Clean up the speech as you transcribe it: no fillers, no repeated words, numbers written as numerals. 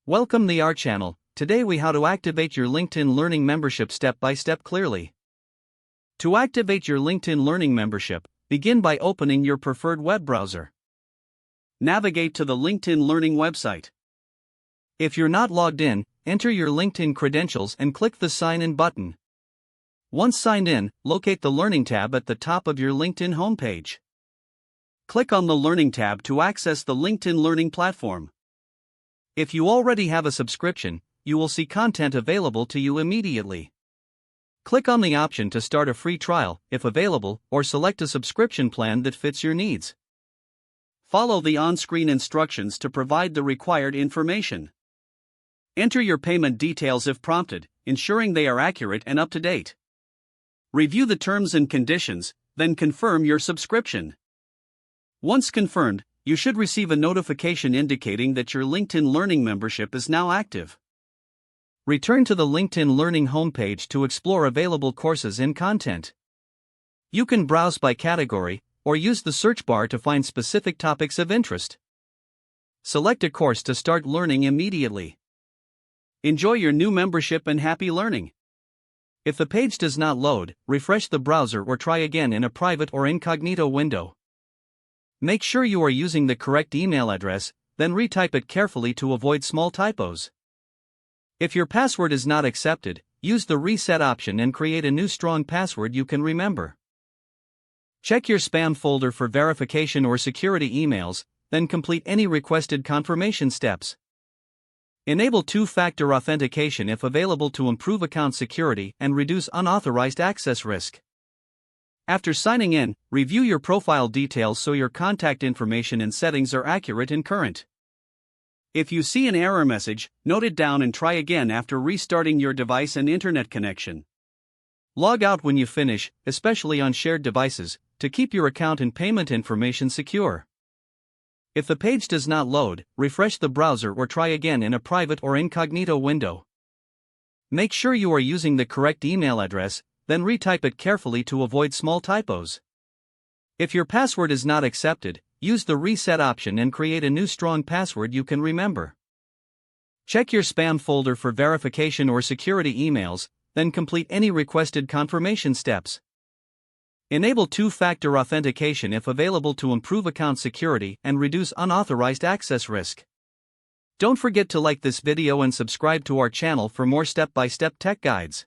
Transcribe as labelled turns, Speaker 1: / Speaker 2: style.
Speaker 1: Welcome to our channel. Today we how to activate your LinkedIn Learning membership step by step clearly. To activate your LinkedIn Learning membership, begin by opening your preferred web browser. Navigate to the LinkedIn Learning website. If you're not logged in, enter your LinkedIn credentials and click the Sign In button. Once signed in, locate the Learning tab at the top of your LinkedIn homepage. Click on the Learning tab to access the LinkedIn Learning platform. If you already have a subscription, you will see content available to you immediately. Click on the option to start a free trial, if available, or select a subscription plan that fits your needs. Follow the on-screen instructions to provide the required information. Enter your payment details if prompted, ensuring they are accurate and up to date. Review the terms and conditions, then confirm your subscription. Once confirmed, you should receive a notification indicating that your LinkedIn Learning membership is now active. Return to the LinkedIn Learning homepage to explore available courses and content. You can browse by category, or use the search bar to find specific topics of interest. Select a course to start learning immediately. Enjoy your new membership and happy learning. If the page does not load, refresh the browser or try again in a private or incognito window. Make sure you are using the correct email address, then retype it carefully to avoid small typos. If your password is not accepted, use the reset option and create a new strong password you can remember. Check your spam folder for verification or security emails, then complete any requested confirmation steps. Enable two-factor authentication if available to improve account security and reduce unauthorized access risk. After signing in, review your profile details so your contact information and settings are accurate and current. If you see an error message, note it down and try again after restarting your device and internet connection. Log out when you finish, especially on shared devices, to keep your account and payment information secure. If the page does not load, refresh the browser or try again in a private or incognito window. Make sure you are using the correct email address, then retype it carefully to avoid small typos. If your password is not accepted, use the reset option and create a new strong password you can remember. Check your spam folder for verification or security emails, then complete any requested confirmation steps. Enable two-factor authentication if available to improve account security and reduce unauthorized access risk. Don't forget to like this video and subscribe to our channel for more step-by-step tech guides.